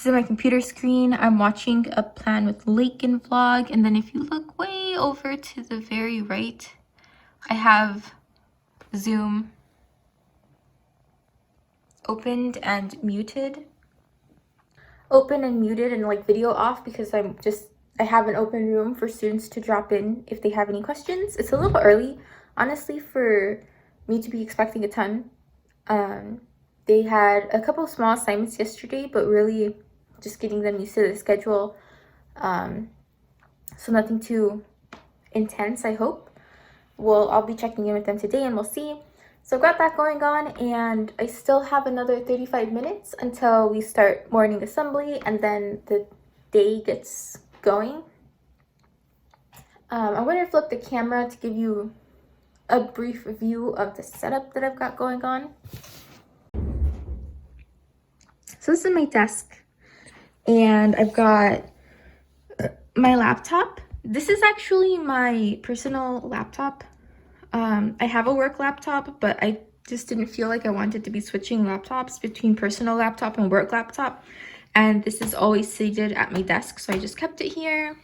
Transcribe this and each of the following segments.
This is my computer screen. I'm watching a Plan with Lakin vlog, and then if you look way over to the very right, I have Zoom opened and muted. Open and muted and like video off because I have an open room for students to drop in if they have any questions. It's a little early, honestly, for me to be expecting a ton. They had a couple small assignments yesterday, but really just getting them used to the schedule. So nothing too intense, I hope. I'll be checking in with them today and we'll see. So I've got that going on, and I still have another 35 minutes until we start morning assembly and then the day gets going. I'm going to flip the camera to give you a brief view of the setup that I've got going on. So this is my desk, and I've got my laptop. This is actually my personal laptop. I have a work laptop, but I just didn't feel like I wanted to be switching laptops between personal laptop and work laptop. And this is always seated at my desk, so I just kept it here.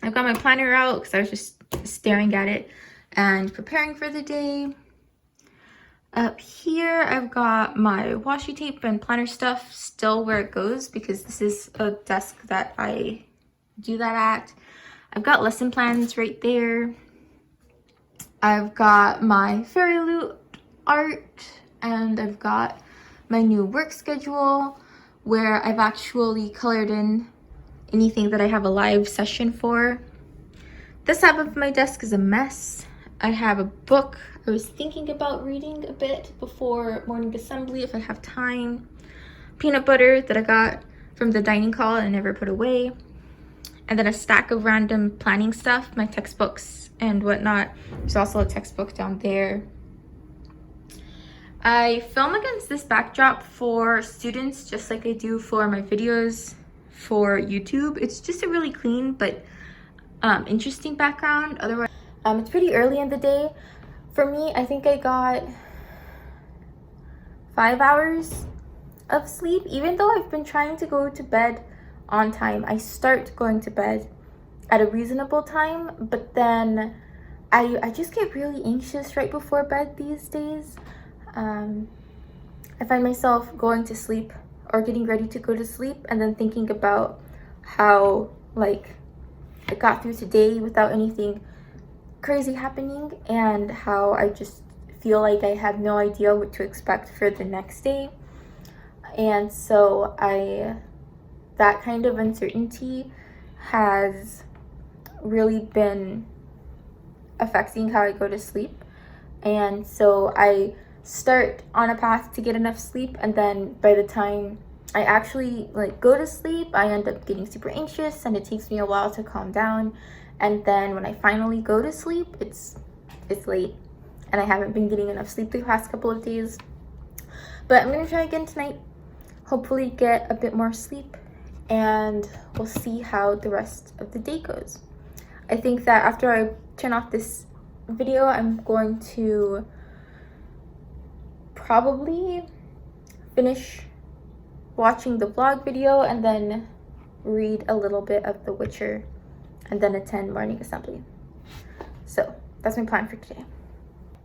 I've got my planner out because I was just staring at it and preparing for the day. Up here, I've got my washi tape and planner stuff still where it goes because this is a desk that I do that at. I've got lesson plans right there. I've got my fairy loot art, and I've got my new work schedule where I've actually colored in anything that I have a live session for. This half of my desk is a mess. I have a book I was thinking about reading a bit before morning assembly if I have time. Peanut butter that I got from the dining hall and never put away. And then a stack of random planning stuff, my textbooks and whatnot. There's also a textbook down there. I film against this backdrop for students just like I do for my videos for YouTube. It's just a really clean but interesting background. Otherwise, it's pretty early in the day. For me, I think I got 5 hours of sleep, even though I've been trying to go to bed on time. I start going to bed at a reasonable time, but then I just get really anxious right before bed these days. I find myself going to sleep or getting ready to go to sleep and then thinking about how like I got through today without anything crazy happening, and how I just feel like I have no idea what to expect for the next day. And so that kind of uncertainty has really been affecting how I go to sleep. And so I start on a path to get enough sleep, and then by the time I actually go to sleep, I end up getting super anxious and it takes me a while to calm down. And then when I finally go to sleep, it's late and I haven't been getting enough sleep the past couple of days. But I'm gonna try again tonight, hopefully get a bit more sleep, and we'll see how the rest of the day goes. I think that after I turn off this video, I'm going to probably finish watching the vlog video and then read a little bit of The Witcher and then attend morning assembly. So that's my plan for today.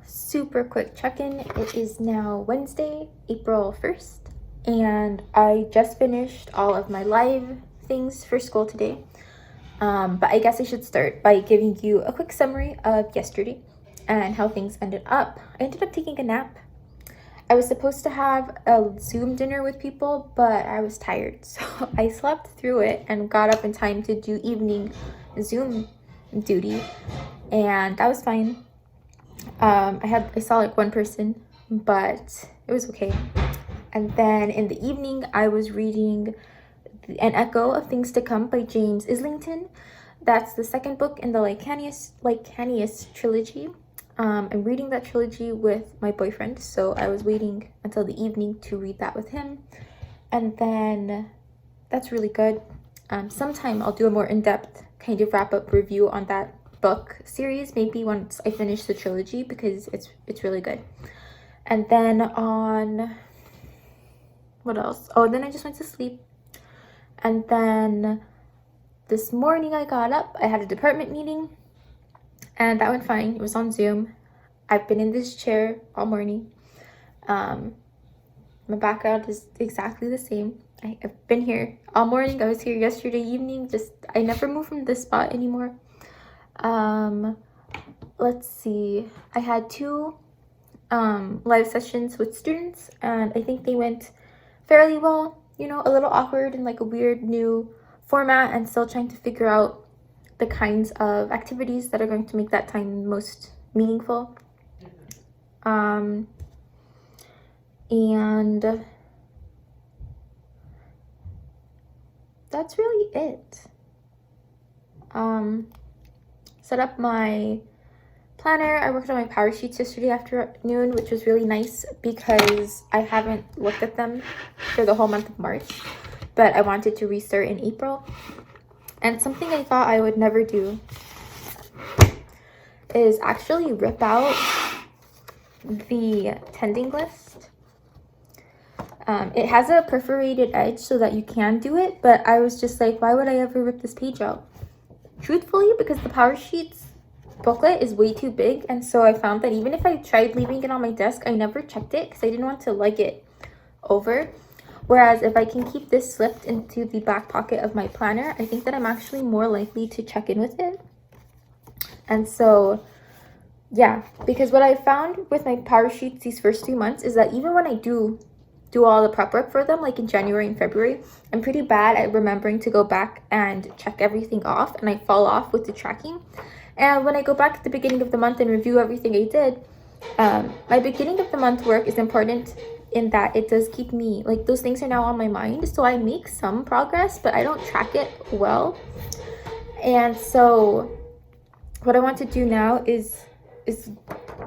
Super quick check-in. It is now Wednesday, April 1st, and I just finished all of my live things for school today. But I guess I should start by giving you a quick summary of yesterday and how things ended up. I ended up taking a nap. I was supposed to have a Zoom dinner with people, but I was tired, so I slept through it and got up in time to do evening Zoom duty, and that was fine. I saw one person, but it was okay. And then in the evening, I was reading An Echo of Things to Come by James Islington. That's the second book in the Lycanius trilogy. I'm reading that trilogy with my boyfriend, so I was waiting until the evening to read that with him. And then that's really good. Sometime I'll do a more in-depth kind of wrap-up review on that book series, maybe once I finish the trilogy, because it's really good. And then on what else? Oh, then I just went to sleep. And then this morning I got up, I had a department meeting, and that went fine. It was on Zoom. I've been in this chair all morning. My background is exactly the same. I've been here all morning. I was here yesterday evening. I never moved from this spot anymore. Let's see. I had 2 live sessions with students, and I think they went fairly well. You know, a little awkward and like a weird new format, and still trying to figure out the kinds of activities that are going to make that time most meaningful. And that's really it. Set up my planner. I worked on my power sheets yesterday afternoon, which was really nice because I haven't looked at them for the whole month of March, but I wanted to restart in April. And something I thought I would never do is actually rip out the attending list. It has a perforated edge so that you can do it, but I was just like, why would I ever rip this page out? Truthfully, because the power sheets booklet is way too big, and so I found that even if I tried leaving it on my desk, I never checked it because I didn't want to lug it over. Whereas if I can keep this slipped into the back pocket of my planner, I think that I'm actually more likely to check in with it. And so yeah, because what I found with my power sheets these first 2 months is that even when I do all the prep work for them, like in January and February, I'm pretty bad at remembering to go back and check everything off, and I fall off with the tracking. And when I go back at the beginning of the month and review everything I did, my beginning of the month work is important in that it does keep me, like, those things are now on my mind, so I make some progress, but I don't track it well. And so what I want to do now is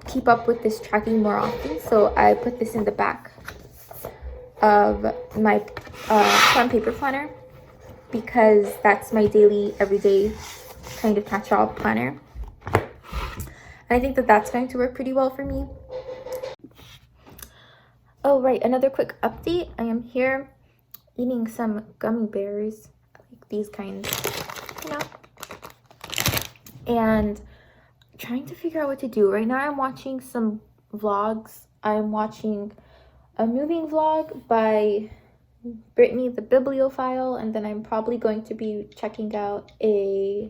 keep up with this tracking more often. So I put this in the back of my fun paper planner because that's my daily, everyday kind of catch-all planner. And I think that that's going to work pretty well for me. Oh, right, another quick update. I am here eating some gummy bears, like these kinds, you know, and trying to figure out what to do. Right now I'm watching some vlogs. I'm watching a moving vlog by Brittany the Bibliophile, and then I'm probably going to be checking out a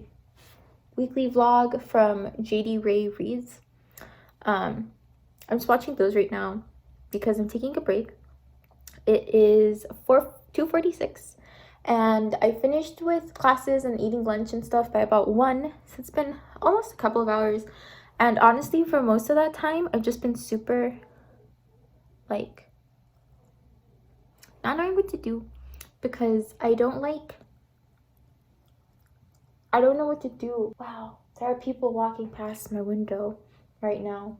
weekly vlog from JD Ray Reads. I'm just watching those right now because I'm taking a break. It is 2:46 and I finished with classes and eating lunch and stuff by about 1, so it's been almost a couple of hours. And honestly, for most of that time, I've just been super, like, not knowing what to do because I don't know what to do. Wow, there are people walking past my window right now,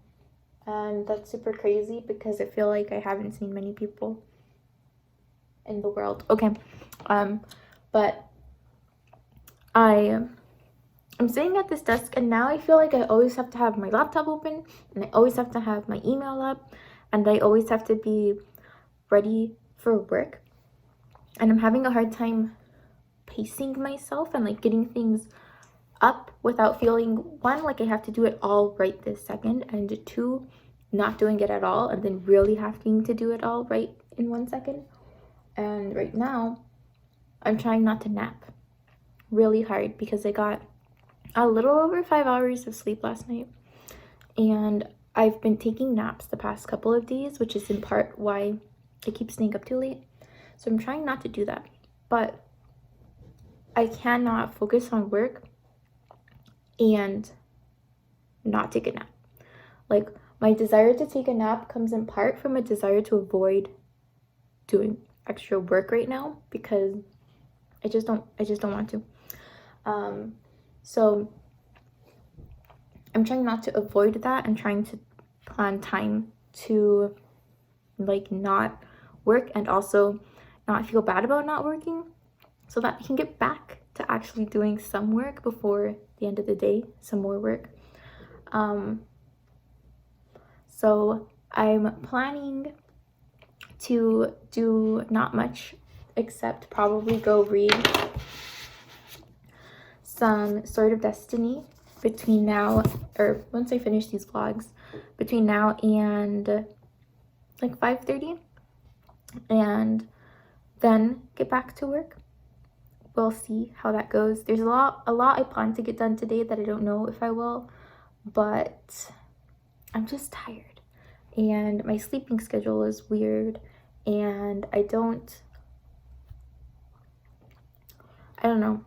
and that's super crazy because I feel like I haven't seen many people in the world. Okay, but I'm sitting at this desk, and now I feel like I always have to have my laptop open, and I always have to have my email up, and I always have to be ready for work. And I'm having a hard time pacing myself and like getting things up without feeling, 1, like I have to do it all right this second, and 2, not doing it at all and then really having to do it all right in 1 second. And right now I'm trying not to nap really hard because I got a little over 5 hours of sleep last night, and I've been taking naps the past couple of days, which is in part why I keep staying up too late. So I'm trying not to do that, but I cannot focus on work and not take a nap. Like, my desire to take a nap comes in part from a desire to avoid doing extra work right now because I just don't want to. So I'm trying not to avoid that and trying to plan time to like not work and also not feel bad about not working so that I can get back to actually doing some work before the end of the day, some more work. So I'm planning to do not much except probably go read some Sword of Destiny between now, or once I finish these vlogs, between now and like 5:30, and then get back to work. We'll see how that goes. There's a lot I plan to get done today that I don't know if I will, but I'm just tired and my sleeping schedule is weird, and I don't know,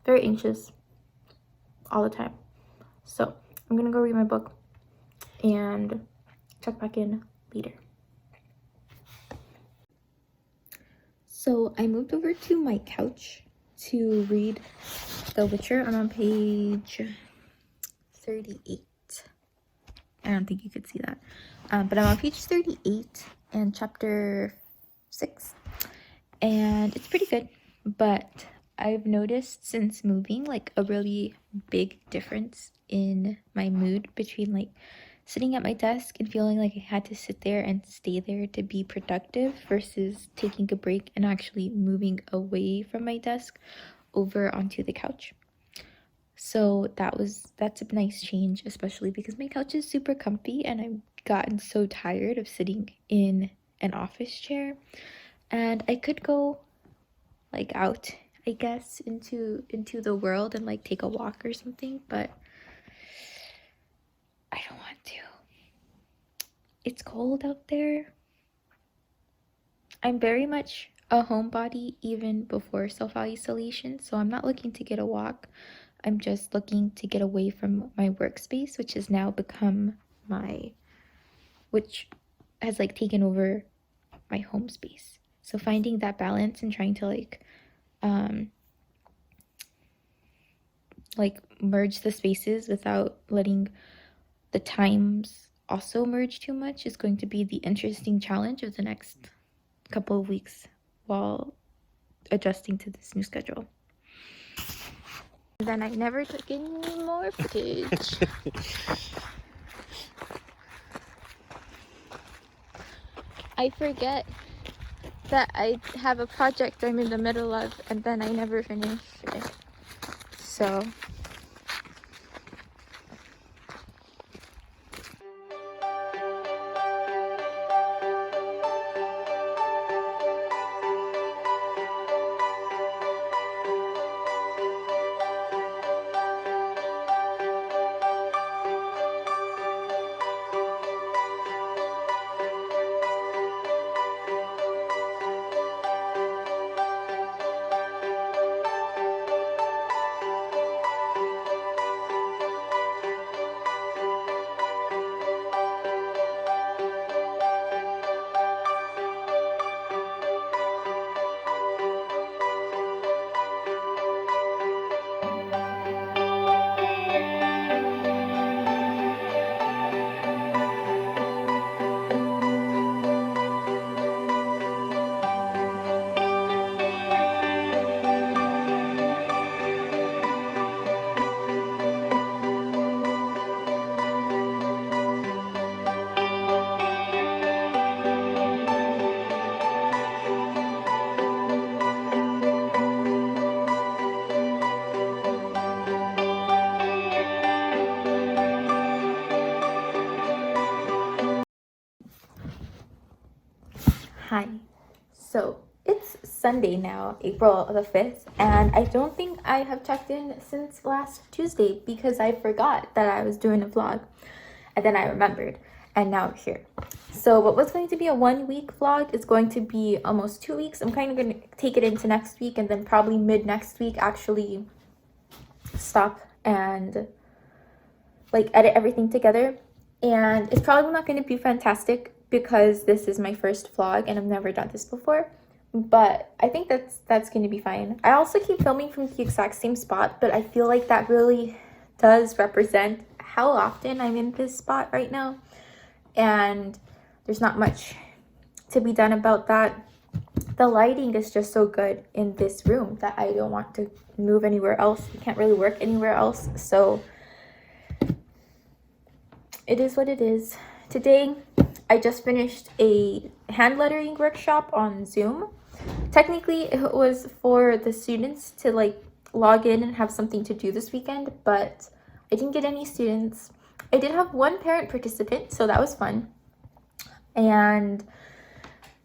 very anxious all the time. So I'm gonna go read my book and check back in later. So I moved over to my couch to read The Witcher. I'm on page 38. I don't think you could see that. But I'm on page 38 and chapter 6. And it's pretty good. But I've noticed since moving like a really big difference in my mood between like sitting at my desk and feeling like I had to sit there and stay there to be productive versus taking a break and actually moving away from my desk over onto the couch. So that's a nice change, especially because my couch is super comfy and I've gotten so tired of sitting in an office chair. And I could go like out, I guess, into the world and like take a walk or something, but I don't want to. It's cold out there. I'm very much a homebody even before self-isolation, so I'm not looking to get a walk. I'm just looking to get away from my workspace, which has now become which has like taken over my home space. So finding that balance and trying to like merge the spaces without letting the times also merge too much is going to be the interesting challenge of the next couple of weeks while adjusting to this new schedule. Then I never took any more footage. I forget that I have a project I'm in the middle of and then I never finish it. So hi. So it's Sunday now, April the 5th, and I don't think I have checked in since last Tuesday because I forgot that I was doing a vlog, and then I remembered, and now we're here. So what was going to be a 1 week vlog is going to be almost 2 weeks. I'm kind of going to take it into next week and then probably mid next week actually stop and like edit everything together. And it's probably not going to be fantastic because this is my first vlog and I've never done this before, but I think that's going to be fine. I also keep filming from the exact same spot, but I feel like that really does represent how often I'm in this spot right now, and there's not much to be done about that. The lighting is just so good in this room that I don't want to move anywhere else. You can't really work anywhere else, so it is what it is. Today I just finished a hand lettering workshop on Zoom, technically it was for the students to like log in and have something to do this weekend, but I didn't get any students. I did have one parent participant, so that was fun. And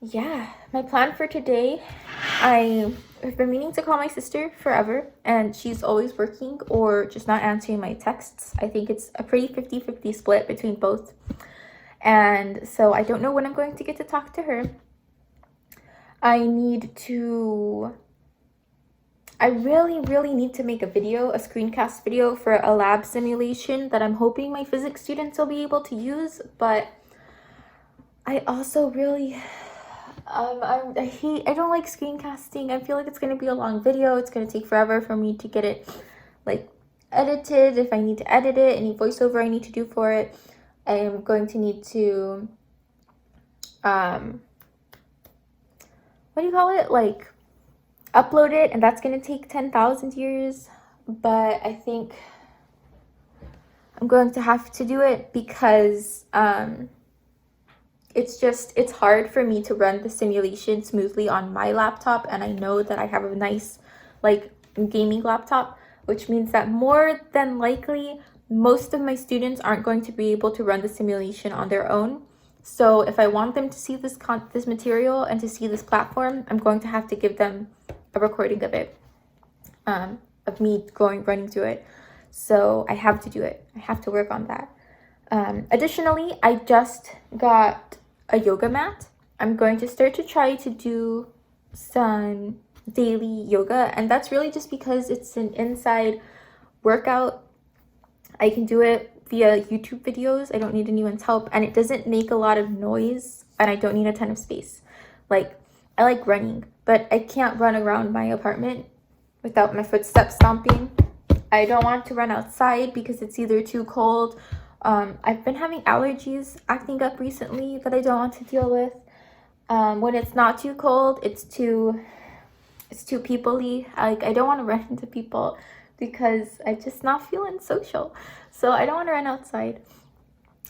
yeah, my plan for today, I've been meaning to call my sister forever, and she's always working or just not answering my texts. I think it's a pretty 50-50 split between both. And so I don't know when I'm going to get to talk to her. I really need to make a screencast video for a lab simulation that I'm hoping my physics students will be able to use, but I also really, I don't like screencasting. I feel like it's going to be a long video. It's going to take forever for me to get it like edited. If I need to edit it, any voiceover I need to do for it, I am going to need to, what do you call it? Like upload it, and that's going to take 10,000 years. But I think I'm going to have to do it because, it's hard for me to run the simulation smoothly on my laptop, and I know that I have a nice like gaming laptop, which means that more than likely most of my students aren't going to be able to run the simulation on their own. So if I want them to see this material and to see this platform, I'm going to have to give them a recording of it, of me running through it. So I have to do it. I have to work on that. Additionally, I just got a yoga mat. I'm going to start to try to do some daily yoga, and that's really just because it's an inside workout. I can do it via YouTube videos. I don't need anyone's help, and it doesn't make a lot of noise, and I don't need a ton of space. Like, I like running, but I can't run around my apartment without my footsteps stomping. I don't want to run outside because it's either too cold. I've been having allergies acting up recently that I don't want to deal with. When it's not too cold, it's too people-y. Like, I don't want to run into people because I'm just not feeling social. So I don't want to run outside.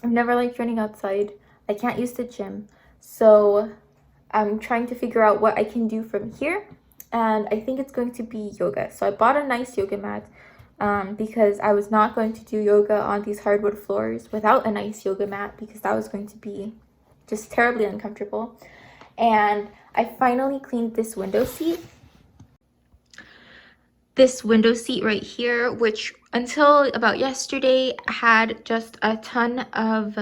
I've never liked running outside. I can't use the gym. So I'm trying to figure out what I can do from here. And I think it's going to be yoga. So I bought a nice yoga mat. Because I was not going to do yoga on these hardwood floors without a nice yoga mat, because that was going to be just terribly uncomfortable. And I finally cleaned this window seat. This window seat right here, which until about yesterday had just a ton of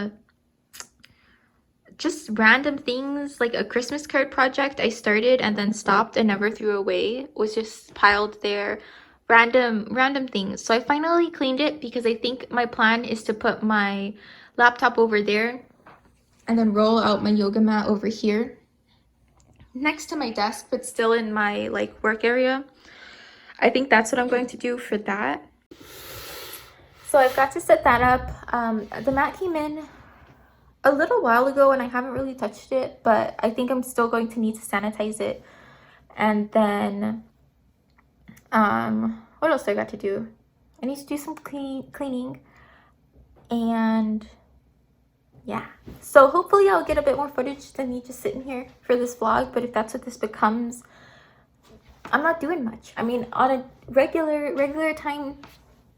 just random things, like a Christmas card project I started and then stopped and never threw away, was just piled there. Random things. So I finally cleaned it because I think my plan is to put my laptop over there and then roll out my yoga mat over here next to my desk, but still in my like work area. I think that's what I'm going to do for that. So I've got to set that up. The mat came in a little while ago and I haven't really touched it, but I think I'm still going to need to sanitize it. And then what else do I got to do? I need to do some cleaning, and yeah. So hopefully I'll get a bit more footage than me just sitting here for this vlog, but if that's what this becomes, I'm not doing much. I mean, on a regular time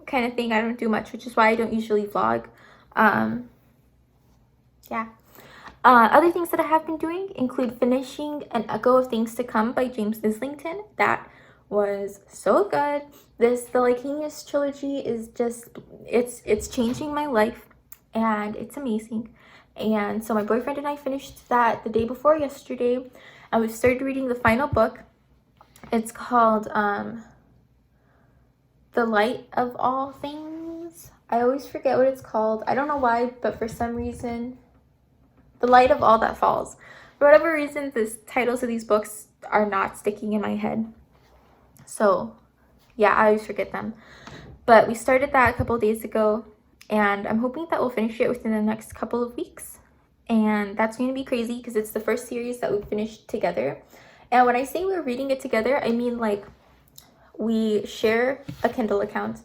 kind of thing, I don't do much, which is why I don't usually vlog. Yeah. Other things that I have been doing include finishing An Echo of Things to Come by James Islington. That was so good. The Licanius trilogy is just, it's changing my life, and it's amazing. And so my boyfriend and I finished that the day before yesterday, and we've started reading the final book. It's called The Light of All Things. I always forget what it's called. I don't know why, but for some reason, The Light of All That Falls. For whatever reason, the titles of these books are not sticking in my head. So yeah, I always forget them. But we started that a couple of days ago, and I'm hoping that we'll finish it within the next couple of weeks. And that's going to be crazy because it's the first series that we finished together. And when I say we're reading it together, I mean like we share a Kindle account.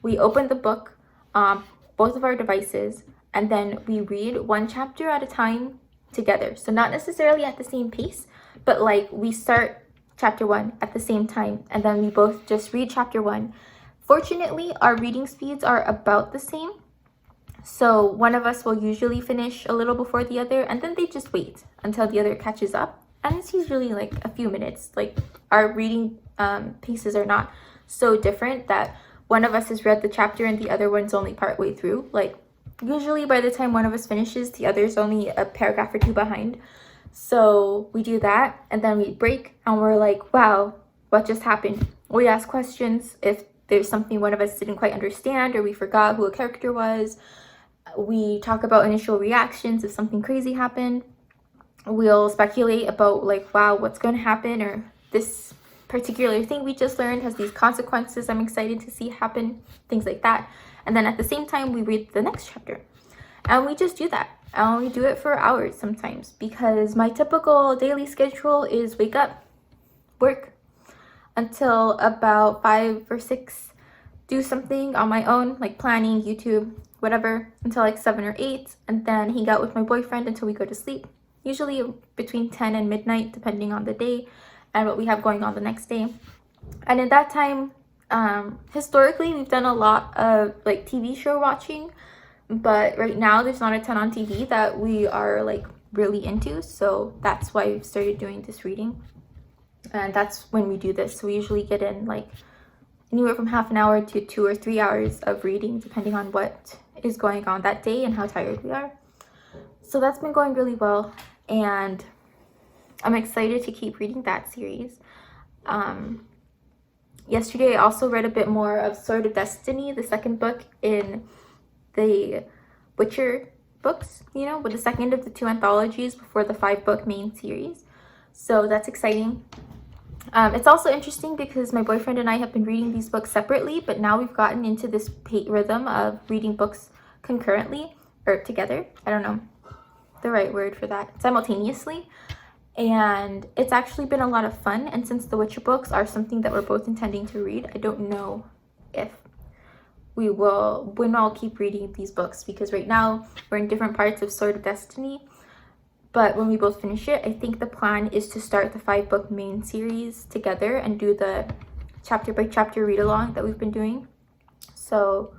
We open the book, both of our devices, and then we read one chapter at a time together. So not necessarily at the same pace, but like we start chapter 1 at the same time, and then we both just read chapter 1. Fortunately, our reading speeds are about the same, so one of us will usually finish a little before the other, and then they just wait until the other catches up, and it's usually like a few minutes. Like, our reading paces are not so different that one of us has read the chapter and the other one's only part way through. Like, usually by the time one of us finishes, the other's only a paragraph or two behind. So we do that, and then we break, and we're like, wow, what just happened? We ask questions if there's something one of us didn't quite understand, or we forgot who a character was. We talk about initial reactions if something crazy happened. We'll speculate about, like, wow, what's going to happen, or this particular thing we just learned has these consequences I'm excited to see happen, things like that. And then at the same time, we read the next chapter, and we just do that. And we do it for hours sometimes, because my typical daily schedule is wake up, work until about 5 or 6, do something on my own, like planning, YouTube, whatever, until like 7 or 8, and then hang out with my boyfriend until we go to sleep, usually between 10 and midnight, depending on the day and what we have going on the next day. And in that time, historically, we've done a lot of like TV show watching, but right now there's not a ton on TV that we are like really into, so that's why we've started doing this reading. And that's when we do this. So we usually get in like anywhere from half an hour to 2 or 3 hours of reading, depending on what is going on that day and how tired we are. So that's been going really well, and I'm excited to keep reading that series. Yesterday I also read a bit more of Sword of Destiny, the second book in the Witcher books, you know, with the second of the 2 anthologies before the 5-book main series. So that's exciting. It's also interesting because my boyfriend and I have been reading these books separately, but now we've gotten into this rhythm of reading books concurrently, or together. I don't know the right word for that. Simultaneously. And it's actually been a lot of fun. And since the Witcher books are something that we're both intending to read, I don't know if when I'll keep reading these books, because right now we're in different parts of Sword of Destiny. But when we both finish it, I think the plan is to start the 5-book main series together and do the chapter by chapter read along that we've been doing. So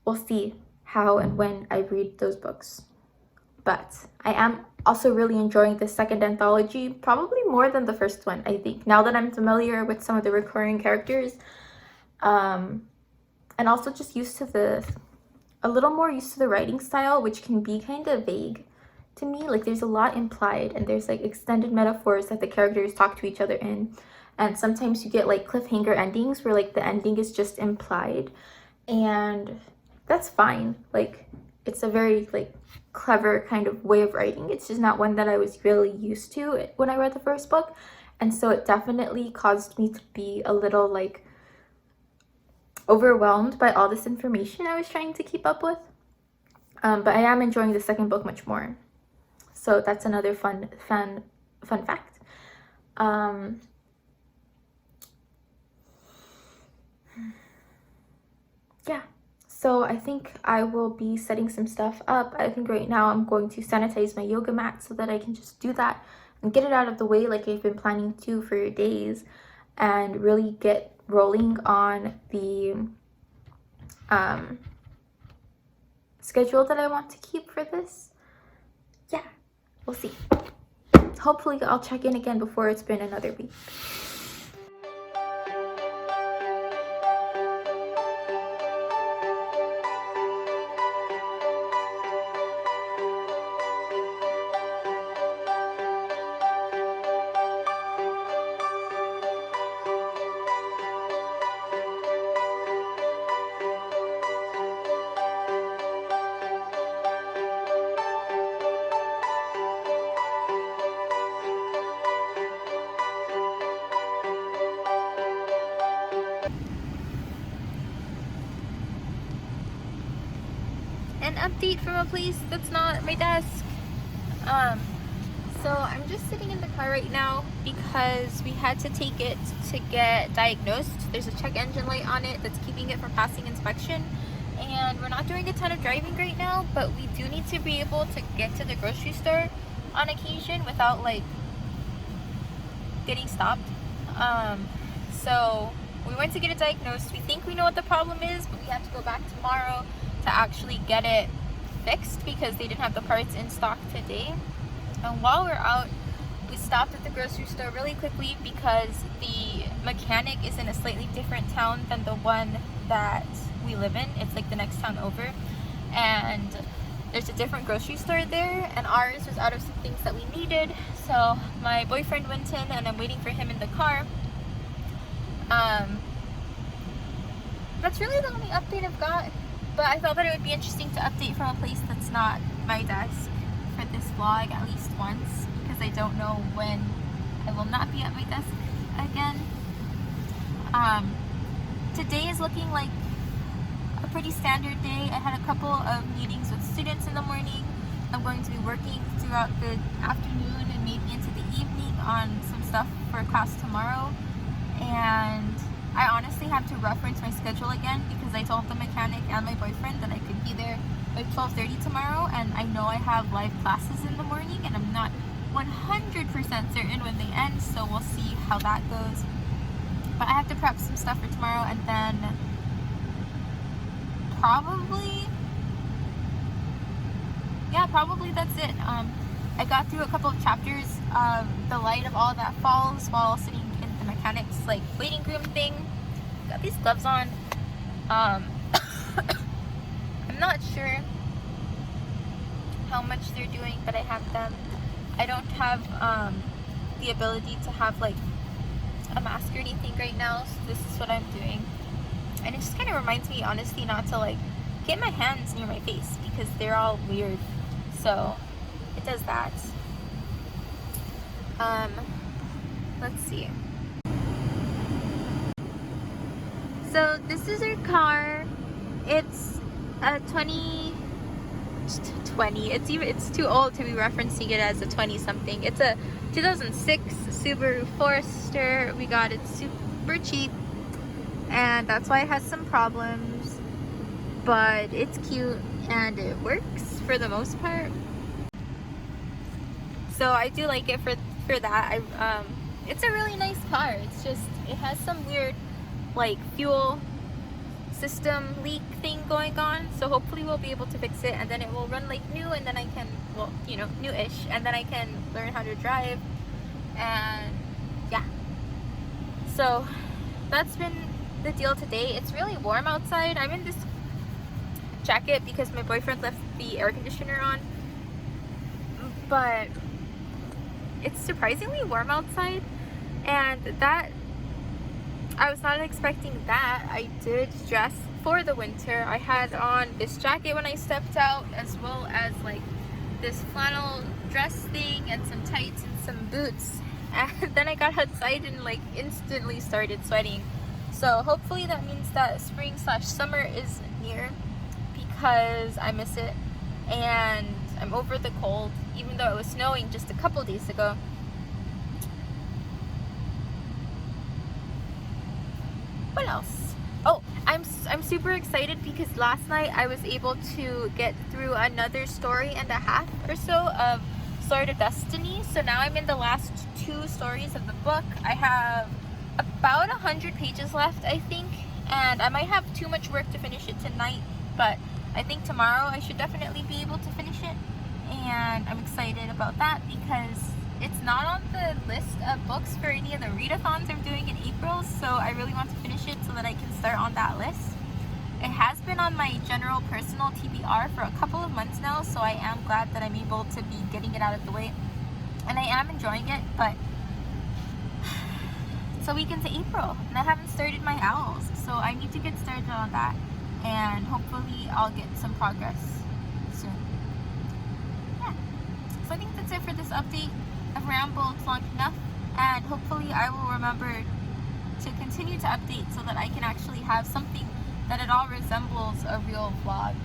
we'll see how and when I read those books. But I am also really enjoying the second anthology, probably more than the first one, I think, now that I'm familiar with some of the recurring characters. And also just a little more used to the writing style, which can be kind of vague to me. Like, there's a lot implied, and there's like extended metaphors that the characters talk to each other in, and sometimes you get like cliffhanger endings where like the ending is just implied, and that's fine. Like, it's a very like clever kind of way of writing. It's just not one that I was really used to when I read the first book, and so it definitely caused me to be a little like overwhelmed by all this information I was trying to keep up with. But I am enjoying the second book much more. So that's another fun fact. Yeah, so I think I will be setting some stuff up. I think right now I'm going to sanitize my yoga mat so that I can just do that and get it out of the way like I've been planning to for days, and really get rolling on the schedule that I want to keep for this. Yeah, we'll see. Hopefully I'll check in again before it's been another week. An update from a place that's not my desk. So I'm just sitting in the car right now because we had to take it to get diagnosed. There's a check engine light on it that's keeping it from passing inspection, and we're not doing a ton of driving right now, but we do need to be able to get to the grocery store on occasion without like getting stopped. So we went to get it diagnosed. We think we know what the problem is, but we have to go back tomorrow to actually get it fixed because they didn't have the parts in stock today. And while we're out, we stopped at the grocery store really quickly because the mechanic is in a slightly different town than the one that we live in. It's like the next town over, and there's a different grocery store there, and ours was out of some things that we needed. So my boyfriend went in and I'm waiting for him in the car. That's really the only update I've got, but I thought that it would be interesting to update from a place that's not my desk for this vlog at least once, because I don't know when I will not be at my desk again. Today is looking like a pretty standard day. I had a couple of meetings with students in the morning. I'm going to be working throughout the afternoon and maybe into the evening on some stuff for class tomorrow. And I honestly have to reference my schedule again because I told the mechanic and my boyfriend that I could be there by 12:30 tomorrow, and I know I have live classes in the morning and I'm not 100% certain when they end, so we'll see how that goes. But I have to prep some stuff for tomorrow, and then probably that's it. I got through a couple of chapters of The Light of All That Falls while sitting in the mechanic's like waiting room thing. Got these gloves on. I'm not sure how much they're doing, but I have them. I don't have the ability to have like a mask or anything right now, so this is what I'm doing. And it just kind of reminds me, honestly, not to like get my hands near my face because they're all weird. So it does that. Let's see. So this is our car. It's a 20. It's too old to be referencing it as a 20 something. It's a 2006 Subaru Forester. We got it super cheap, and that's why it has some problems, but it's cute and it works for the most part. So I do like it for that. It's a really nice car. It's just, it has some weird like fuel system leak thing going on, so hopefully we'll be able to fix it, and then it will run like new, and then I can, well, you know, newish, and then I can learn how to drive. And yeah, so that's been the deal today. It's really warm outside. I'm in this jacket because my boyfriend left the air conditioner on, but it's surprisingly warm outside, and that I was not expecting that. I did dress for the winter. I had on this jacket when I stepped out, as well as like this flannel dress thing and some tights and some boots. And then I got outside and like instantly started sweating. So hopefully that means that spring/summer is near, because I miss it and I'm over the cold, even though it was snowing just a couple days ago. What else? Oh, I'm super excited because last night I was able to get through another story and a half or so of Sword of Destiny. So now I'm in the last 2 stories of the book. I have about 100 pages left, I think, and I might have too much work to finish it tonight, but I think tomorrow I should definitely be able to finish it, and I'm excited about that because it's not on the list of books for any of the readathons I'm doing in April, so I really want to finish it so that I can start on that list. It has been on my general personal TBR for a couple of months now, so I am glad that I'm able to be getting it out of the way, and I am enjoying it. But it's a week into April and I haven't started my owls, so I need to get started on that, and hopefully I'll get some progress soon. Yeah, so I think that's it for this update. I've rambled long enough, and hopefully I will remember to continue to update so that I can actually have something that at all resembles a real vlog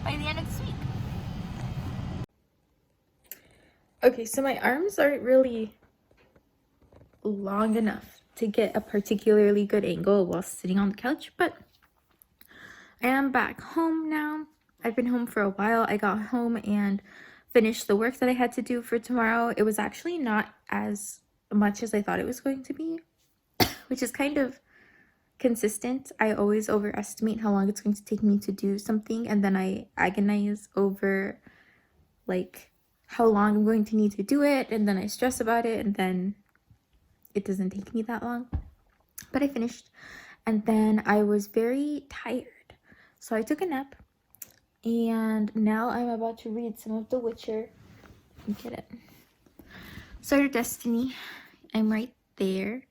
by the end of this week. Okay, so my arms aren't really long enough to get a particularly good angle while sitting on the couch, but I am back home now. I've been home for a while. I got home and finished the work that I had to do for tomorrow. It was actually not as much as I thought it was going to be. which is kind of consistent. I always overestimate how long it's going to take me to do something, and then I agonize over like how long I'm going to need to do it, and then I stress about it, and then it doesn't take me that long. But I finished, and then I was very tired, so I took a nap, and now I'm about to read some of The Witcher. Get it. Sword of Destiny. I'm right there.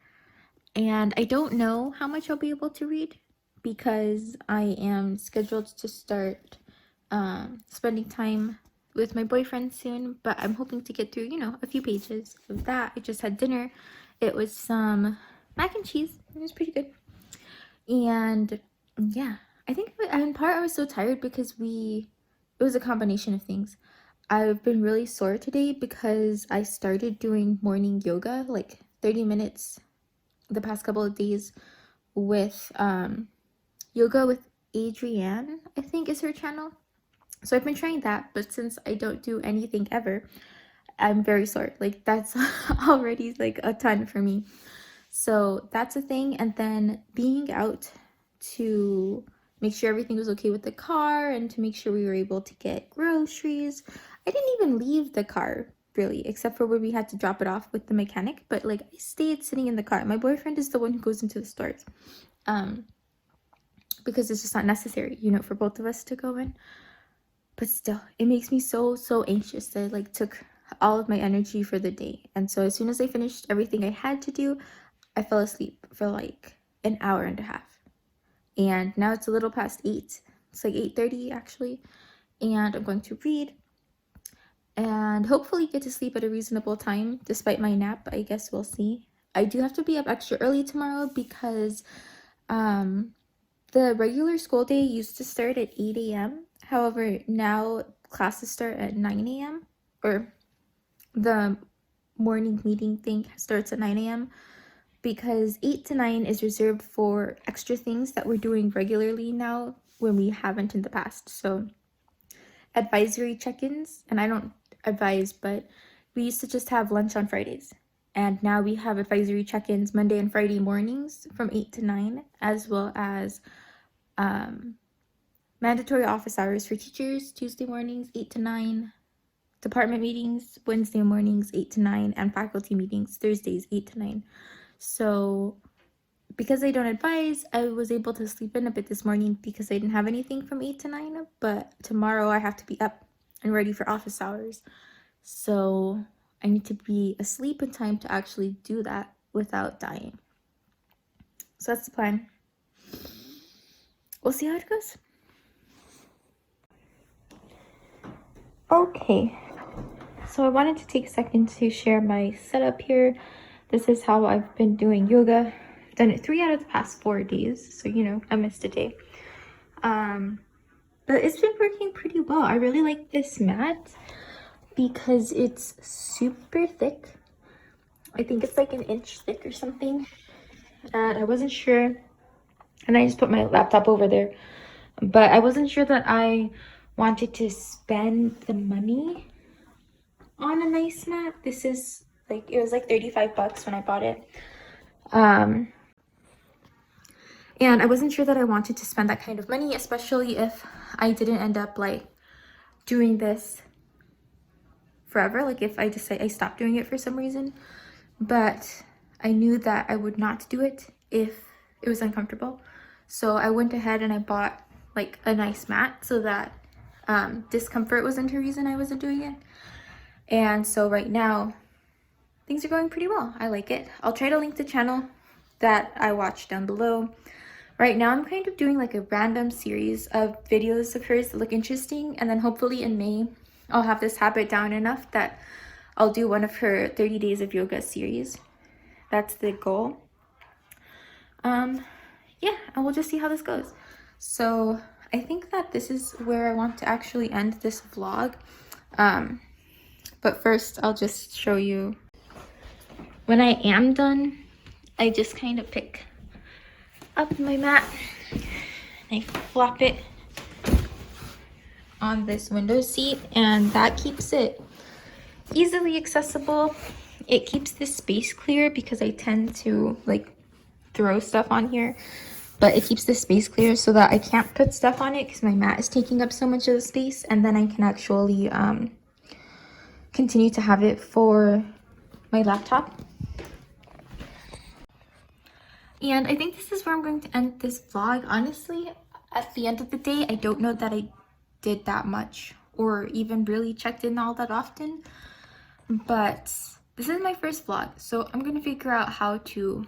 And I don't know how much I'll be able to read because I am scheduled to start spending time with my boyfriend soon, but I'm hoping to get through, you know, a few pages of that. I just had dinner. It was some mac and cheese. It was pretty good. And yeah, I think in part I was so tired because it was a combination of things. I've been really sore today because I started doing morning yoga, like 30 minutes the past couple of days with Yoga with Adrienne, I think is her channel. So I've been trying that, but since I don't do anything ever, I'm very sore. Like that's already like a ton for me. So that's a thing. And then being out to make sure everything was okay with the car and to make sure we were able to get groceries. I didn't even leave the car really, except for where we had to drop it off with the mechanic, but like I stayed sitting in the car. My boyfriend is the one who goes into the stores because it's just not necessary, you know, for both of us to go in. But still, it makes me so anxious that it like took all of my energy for the day. And so as soon as I finished everything I had to do, I fell asleep for like an hour and a half. And now it's a little past 8. It's like 8:30 actually. And I'm going to read and hopefully get to sleep at a reasonable time despite my nap. I guess we'll see. I do have to be up extra early tomorrow because the regular school day used to start at 8 a.m. However, now classes start at 9 a.m. or the morning meeting thing starts at 9 a.m. because 8 to 9 is reserved for extra things that we're doing regularly now when we haven't in the past. So advisory check-ins, and I don't advise, but we used to just have lunch on Fridays, and now we have advisory check-ins Monday and Friday mornings from 8 to 9, as well as mandatory office hours for teachers Tuesday mornings 8 to 9, department meetings Wednesday mornings 8 to 9, and faculty meetings Thursdays 8 to 9. So because I don't advise, I was able to sleep in a bit this morning because I didn't have anything from 8 to 9, but tomorrow I have to be up and ready for office hours. So I need to be asleep in time to actually do that without dying. So that's the plan. We'll see how it goes. Okay, so I wanted to take a second to share my setup here. This is how I've been doing yoga. I've done it 3 out of the past 4 days, so you know, I missed a day. But it's been working pretty well. I really like this mat because it's super thick. I think it's like an inch thick or something. And I wasn't sure, and I just put my laptop over there, but I wasn't sure that I wanted to spend the money on a nice mat. This is like, it was like $35 when I bought it. And I wasn't sure that I wanted to spend that kind of money, especially if I didn't end up like doing this forever, like if I decide I stopped doing it for some reason. But I knew that I would not do it if it was uncomfortable. So I went ahead and I bought like a nice mat so that discomfort wasn't a reason I wasn't doing it. And so right now things are going pretty well. I like it. I'll try to link the channel that I watched down below. Right now I'm kind of doing like a random series of videos of hers that look interesting, and then hopefully in May I'll have this habit down enough that I'll do one of her 30 days of yoga series. That's the goal. Yeah, and we'll just see how this goes. So I think that this is where I want to actually end this vlog. But first I'll just show you when I am done. I just kind of pick up my mat and I flop it on this window seat, and that keeps it easily accessible. It keeps the space clear because I tend to like throw stuff on here, but it keeps the space clear so that I can't put stuff on it because my mat is taking up so much of the space, and then I can actually continue to have it for my laptop. And I think this is where I'm going to end this vlog. Honestly, at the end of the day, I don't know that I did that much or even really checked in all that often, but this is my first vlog, so I'm going to figure out how to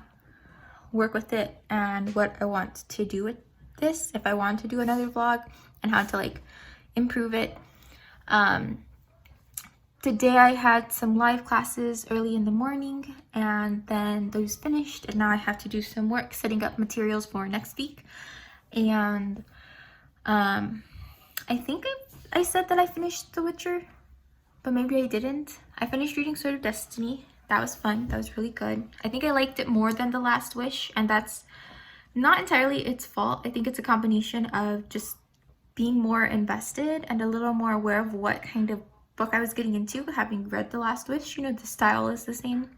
work with it and what I want to do with this, if I want to do another vlog, and how to like improve it. Today I had some live classes early in the morning, and then those finished, and now I have to do some work setting up materials for next week. And I think I said that I finished The Witcher, but maybe I didn't. I finished reading Sword of Destiny. That was fun. That was really good. I think I liked it more than The Last Wish, and that's not entirely its fault. I think it's a combination of just being more invested and a little more aware of what kind of book I was getting into, having read The Last Wish. You know, the style is the same,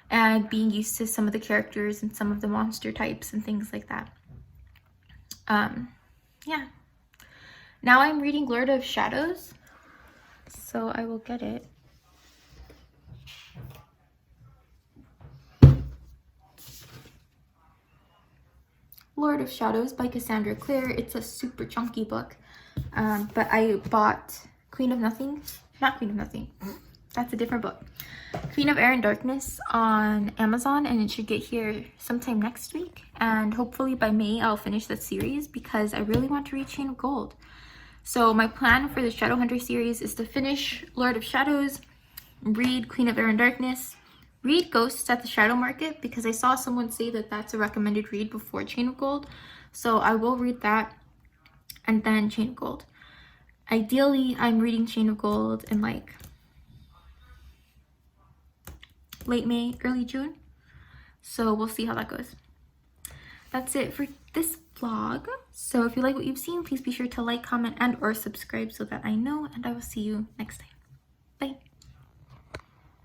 and being used to some of the characters and some of the monster types and things like that. Yeah. Now I'm reading Lord of Shadows, so I will get it. Lord of Shadows by Cassandra Clare. It's a super chunky book, but I bought Queen of Nothing, not Queen of Nothing, that's a different book, Queen of Air and Darkness on Amazon, and it should get here sometime next week, and hopefully by May I'll finish that series because I really want to read Chain of Gold. So my plan for the Shadowhunter series is to finish Lord of Shadows, read Queen of Air and Darkness, read Ghosts at the Shadow Market, because I saw someone say that that's a recommended read before Chain of Gold, so I will read that, and then Chain of Gold. Ideally, I'm reading Chain of Gold in like late May, early June, so we'll see how that goes. That's it for this vlog. So if you like what you've seen, please be sure to like, comment, and or subscribe so that I know, and I will see you next time. Bye.